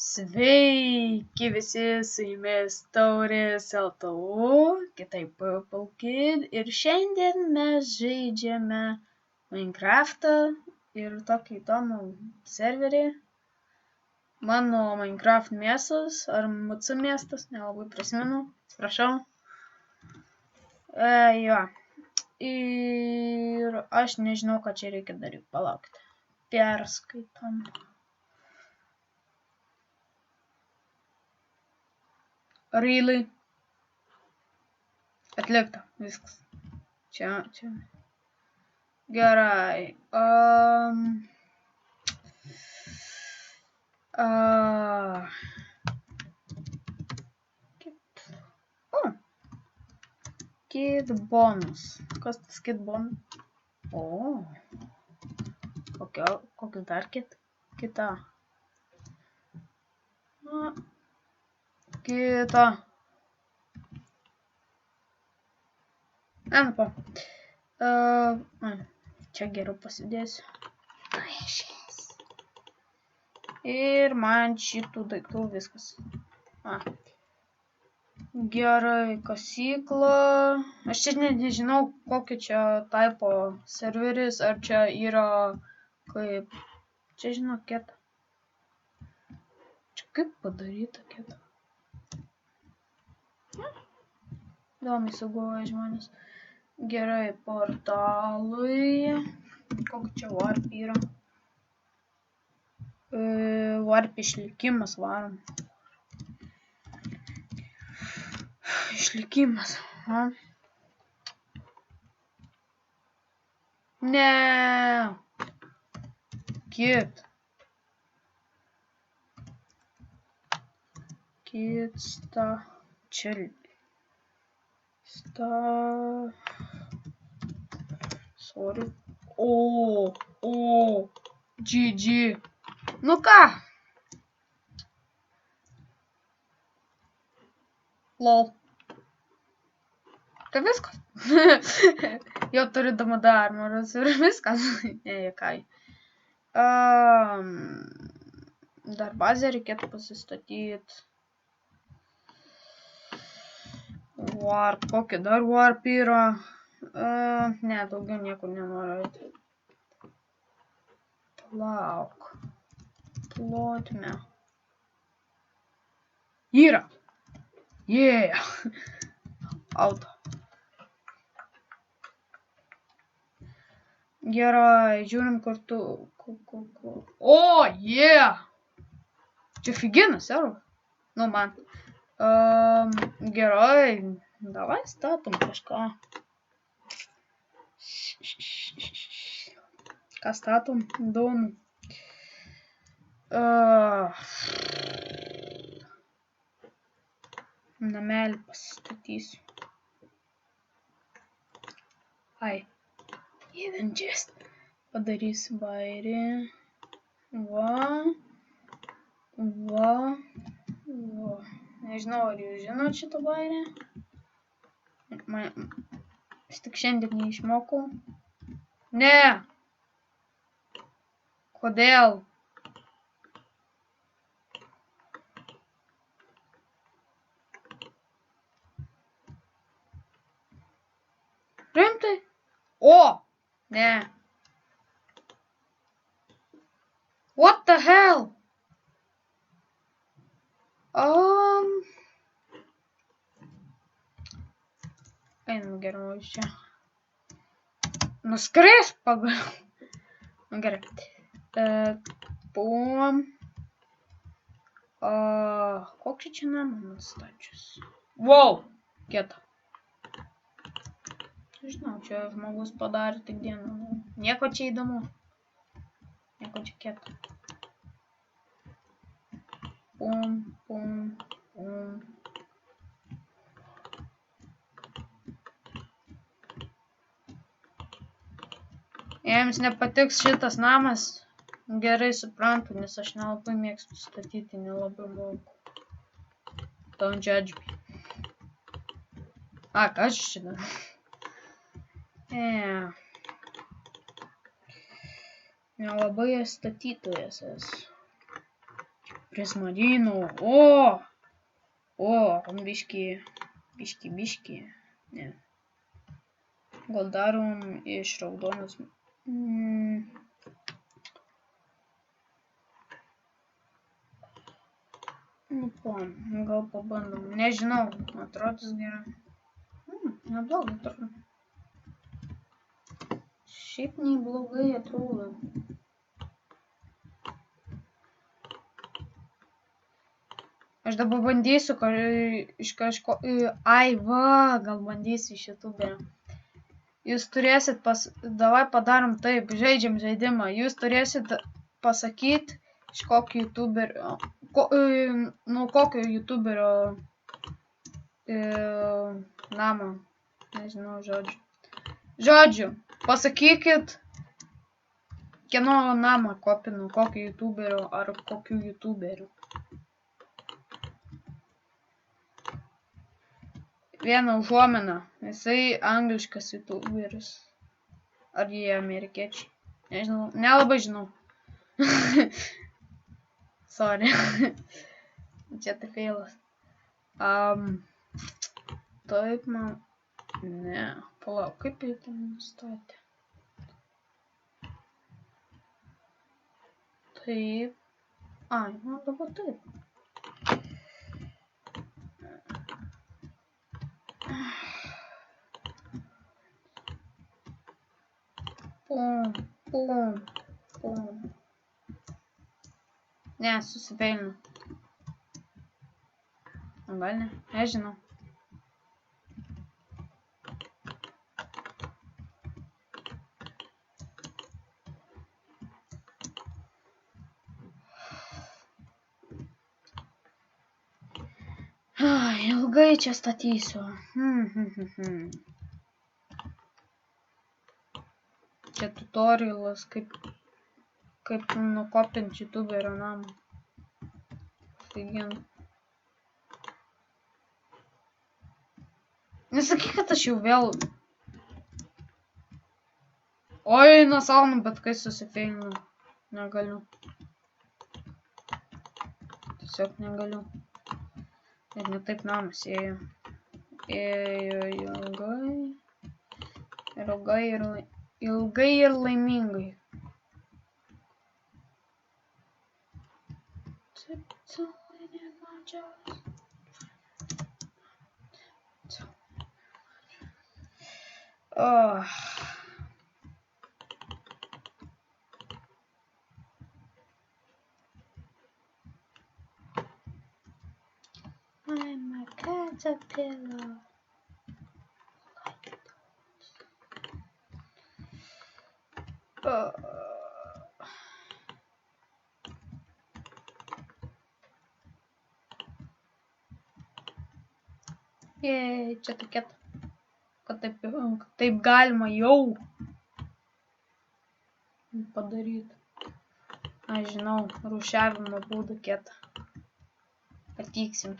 Sveiki visi, su jumis Taurės LTU, kitaip Purple Kid, ir šiandien mes žaidžiame Minecraftą ir tokį įdomų serverį. Mano Minecraft miestas, ar MC miestas, nelabai prisimenu, atsiprašau. Jo. Ir aš nežinau, ką čia reikia daryti, palaukti. Perskaitom. Really? Atlikta, viskas. Čia. Gerai. Kid bonus. Kas tas kid bonus? O. Kokia dar kita? Kita. Čia geriau pasidėsiu. Ir man šitų daiktų viskas. Gerai, kasykla. Aš čia nežinau, kokio čia tipo serveris, ar čia yra kaip... Čia žinau ketą. Čia kaip padaryta ketą. Įdomiai sugalvoja žmonės. Gerai, portalai. Kokia čia warp yra? Warp išlikimas varom. Išlikimas. Ne. Kit chill. Sorry. GG. Nu ką? Lol. Tai viskas. Jau turiu damada armoras ir viskas. Nejuokai. Dar bazę reikėtų pasistatyti. Warp. Kokia dar warp yra? Ne, daugiau niekur nenoriu eiti. Plauk. Plotmė. Yra. Yeah. Auto. Gerai, žiūrim kartu. O, yeah. Čia figinas, ero. Nu, man. Gerai. Davai statom kažką. Ką statom? Įdomu. Namelį pasistatysiu. Even just. Padarysiu bairį. Va. Nežinau, ar jūs žinot šitą bairį. Aš tik šiandien neišmokau. Ne. Kodėl? Rimtai? O! Ne. What the hell? Einam geriau iš čia. Nuskris pagaliau. Gerai. Kokį čia namą nustačius? Wow! Kieta. Žinau, čia žmogus padarė tik dieną. Nieko čia įdomu. Nieko čia kieta. Jiems nepatiks šitas namas, gerai suprantu, nes aš nelabai mėgstu statyti, nelabai moku. Don't judge me. Ką aš čia darau? Nelabai statytojas esu. Prismarino. O, biški. Ne. Gal darom iš raudonos. Gal pabandom. Nežinau, atrodys gerai. Neblogai atrodo. Šiaip neblogai atrodo. Aš dabar bandysiu iš kažko... Ai, va, gal bandysiu iš YouTube'e. Jūs turėsit Davai padarom taip, žaidžiam žaidimą. Jūs turėsit pasakyti, iš kokio YouTuberio... Nuo kokio YouTuberio... Namo. Nežinau, žodžiu. Pasakykit, kieno namą kopinu, kokio YouTuberio ar kokių YouTuberių. Vieną užuomeną. Jisai angliškas YouTuberis. Ar jie amerikiečiai? Nežinau, nelabai žinau. Sorry. Čia tai feilas. Taip man... Ne, palauk, kaip jį ten nustatė? Taip. Ai, man dabar taip. Pum. Ne, susifeilinu. Gal ne? Nežinau. Ilgai čia statysiu. Čia tutorialas, kaip nukopinti YouTuberio namą. Taigi. Nesakyk, kad aš jau vėl... Oi, nesaunu, bet kai susifeilinu. Negaliu. Tiesiog negaliu. Ir ne taip namas ėjo. Ėjo ilgai ir laimingai. I'm a caterpillar. Jei, čia tokia, kad taip galima jau padaryti. Aš žinau, rūšiavimo būdų kietą. Patiksim.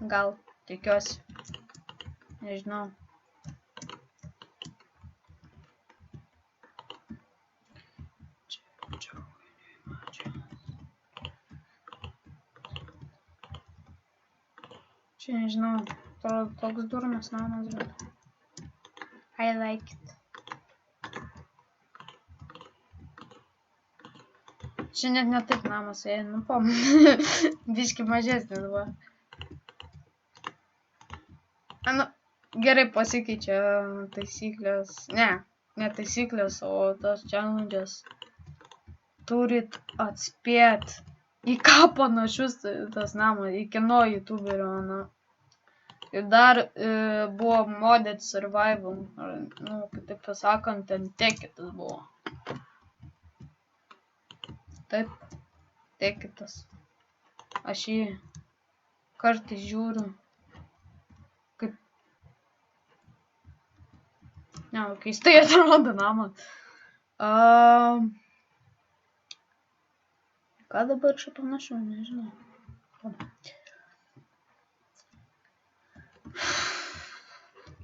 Gal, tikiuosi. Nežinau. Čia nežinau, toks durnas namas, bet I like it. Čia net ne taip namas, nu biški mažesnis va. Nu, gerai pasikeičia taisyklės, ne taisyklės, o tas challenges. Turit atspėt, į ką panašus tas namas, į kieno YouTuberio, na. Ir dar buvo modded survival, nu, kitaip pasakant, ten tekitas buvo. Taip, tekitas. Aš jį kartais žiūriu, kaip... Ne, keistai atrodo namas. Ką dabar čia panašu, nežinau.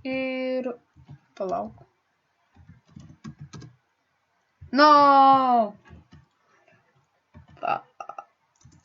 Ir... Palauk. No!